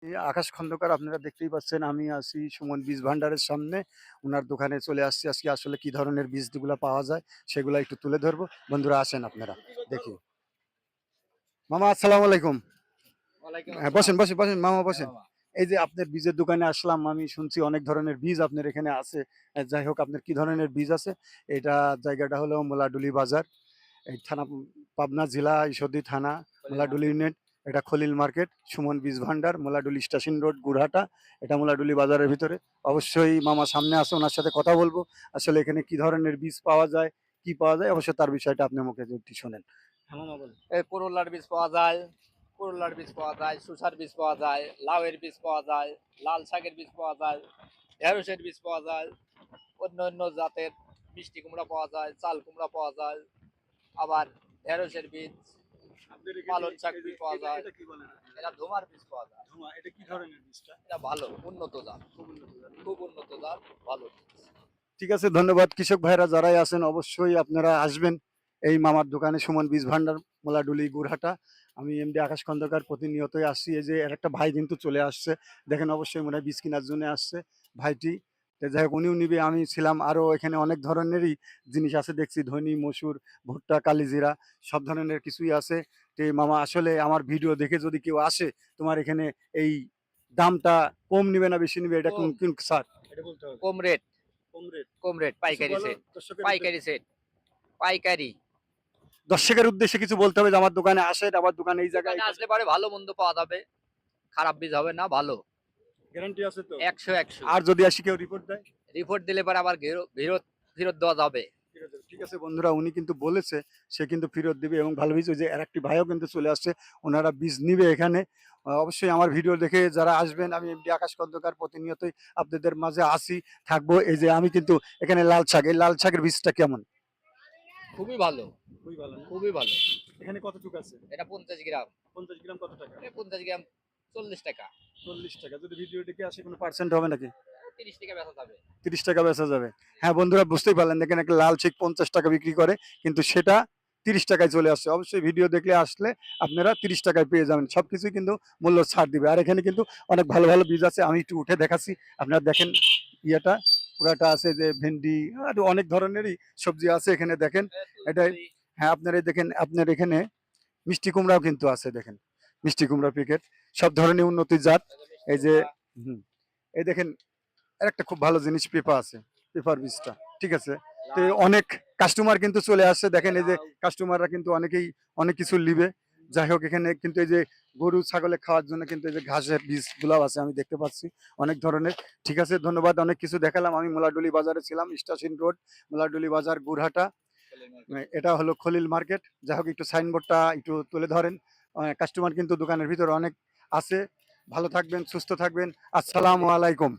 আকাশ খন্দকার আপনারা দেখতেই পাচ্ছেন আমি আছি সুমন বীজ ভান্ডারের সামনে। উনার দোকানে চলে আসছি। আজকে আসলে কি ধরনের বীজগুলা পাওয়া যায় সেগুলা একটু তুলে ধরবো। বন্ধুরা আসেন আপনারা দেখি। মামা আসসালামু আলাইকুম। ওয়ালাইকুম হ্যাঁ, আসসালাম। বসেন বসেন বসেন মামা হ্যাঁ বসেন। মামা। এই যে আপনার বীজের দোকানে আসলাম, আমি শুনছি অনেক ধরনের বীজ আপনার এখানে আছে। যাই হোক আপনার কি ধরনের বীজ আছে? এটা জায়গাটা হলো মোলাডুলি বাজার। এই থানা পাবনা জেলা ঈশ্বরদী থানা, খলিল মোলাডুলি মার্কেট। ইউনিট। এটা খলিল মার্কেট, সুমন বীজ ভান্ডার, মোলাডুলি স্টেশন রোড, গুরহাটা। এটা মোলাডুলি বাজারের ভিতরে। অবশ্যই মামা সামনে আছে, ওনার সাথে কথা বলবো। আসলে এখানে কি ধরনের বীজ পাওয়া যায়, কি পাওয়া যায়, অবশ্যই তার বিষয়টা আপনি মুখে একটু শোনেন। হ্যাঁ মামা বলেন। এই করলার বীজ পাওয়া যায়, করলার বীজ পাওয়া যায়, শসার বীজ পাওয়া যায়, লাউয়ের বীজ পাওয়া যায়, লাল শাকের বীজ পাওয়া যায়, ঢেঁড়সের বীজ পাওয়া যায়, অন্য অন্য জাতের মিষ্টি কুমড়া পাওয়া যায়, চাল কুমড়া পাওয়া যায়, আবার ঢেঁড়সের বীজ, আপনার এখানে পালং শাক এই যে বীজ পাওয়া এটা যায়। এটা কি বলেন আপনারা? এটা ধুমার বীজ পাওয়া যায়। ধোঁয়া, এটা কি ধরনের বীজটা? এটা ভালো, উন্নত জাত, খুব উন্নত জাতের। খুব উন্নত জাত, ভালো বীজ। ঠিক আছে, ধন্যবাদ। কৃষক ভাইরা যারাই আছেন অবশ্যই আপনারা আসবেন এই মামার দোকানে, সুমন বীজ ভান্ডার, মোলাডুলি, গুরহাটা। আমি এমডি আকাশ খন্দকার, প্রতিনিয়তই আসছি। এই যে এর একটা ভাই কিন্তু চলে আসছে, দেখেন অবশ্যই মনে হয় বীজ কেনার জন্য আসছে ভাইটি। তো যাই হোক উনিও নিবে, আমি ছিলাম। আরও এখানে অনেক ধরনেরই জিনিস আছে দেখছি, ধনী, মসুর, ভুট্টা, কালিজিরা, সব ধরনের কিছুই আছে। তো এই মামা আসলে আমার ভিডিও দেখে যদি কেউ আসে তোমার এখানে, এই দামটা কম নিবে না বেশি নিবে, এটা কোন কম, কোন স্যার এটা বলতে হবে। কম রেট, কম রেট। কম রেট, কিছু পাইকারি বলো সেট, দর্শকের পাইকারি উদ্দেশ্যে। সেট, পাইকারি। দর্শকের উদ্দেশ্যে কিছু বলতে হবে যে আমার দোকানে আসেন, আমার দোকানে এই জায়গায় দোকানে আসলে পরে ভালো মন্দ পাওয়া যাবে, খারাপ বীজ হবে না, ভালো। গ্যারান্টি আছে তো? 100 আর যদি আসি কেউ রিপোর্ট দেয়? রিপোর্ট দিলে পরে আবার ফেরত ফেরত দেওয়া যাবে। ফেরত দেবে। ঠিক আছে বন্ধুরা, উনি কিন্তু বলেছে সে কিন্তু ফেরত দিবে এবং ভালো বীজ। ওই যে আর একটি ভাইও কিন্তু চলে আসছে, ওনারা বীজ নিবে এখানে। অবশ্যই আমার ভিডিও দেখে যারা আসবেন, আমি এমডি আকাশ খন্দকার প্রতিনিয়তই আপনাদের মাঝে আসি, থাকবো। এই যে আমি কিন্তু এখানে লাল শাক, এই লাল শাকের বীজটা কেমন? খুবই ভালো, খুবই ভালো না? খুবই ভালো। এখানে কতটুকু আছে? এটা 50 গ্রাম। 50 গ্রাম কত টাকা? 50 গ্রাম 40 টাকা। 40 টাকা। যদি ভিডিও দেখে আসে কোনো পার্সেন্ট হবে নাকি? 30 টাকা বেচা যাবে। 30 টাকা বেচা যাবে। হ্যাঁ বন্ধুরা, বুঝতেই পারলেন, দেখেন একটা লাল শিক 50 টাকা বিক্রি করে, কিন্তু সেটা 30 টাকায় চলে আসছে। অবশ্যই ভিডিও দেখলে আসলে আপনারা 30 টাকায় পেয়ে যাবেন। সবকিছুই কিন্তু মূল্য ছাড় দিবে। আর এখানে কিন্তু অনেক ভালো ভালো বীজ আছে, আমি একটু উঠে দেখাচ্ছি। আপনারা দেখেন ইয়েটা পুরাটা আছে, যে ভেন্ডি আর অনেক ধরনেরই সবজি আছে এখানে দেখেন। এটাই। হ্যাঁ আপনারা দেখেন, আপনার এখানে মিষ্টি কুমড়াও কিন্তু আছে দেখেন, মিষ্টি কুমড়া প্যাকেট, সব ধরনের উন্নতি জাত। এই যে হুম, এই দেখেন আরেকটা খুব ভালো জিনিস, পেঁপা আছে, পেঁপার বীজটা। ঠিক আছে। তো অনেক কাস্টমার কিন্তু চলে আসছে, দেখেন এই যে কাস্টমাররা কিন্তু অনেকেই অনেক কিছু নিবে। যাই হোক এখানে কিন্তু এই যে গরু ছাগলে খাওয়ার জন্য কিন্তু এই যে ঘাসের বীজ গুলাও আছে, আমি দেখতে পাচ্ছি অনেক ধরনের। ঠিক আছে, ধন্যবাদ। অনেক কিছু দেখালাম। আমি মোলাডুলি বাজারে ছিলাম, স্টেশন রোড, মোলাডুলি বাজার, গুরহাটা। এটা হলো খলিল মার্কেট। যাই হোক একটু সাইনবোর্ডটা একটু তুলে ধরেন। কাস্টমার কিন্তু দোকানের ভিতরে অনেক আছে। ভালো থাকবেন, সুস্থ থাকবেন। আসসালামু আলাইকুম।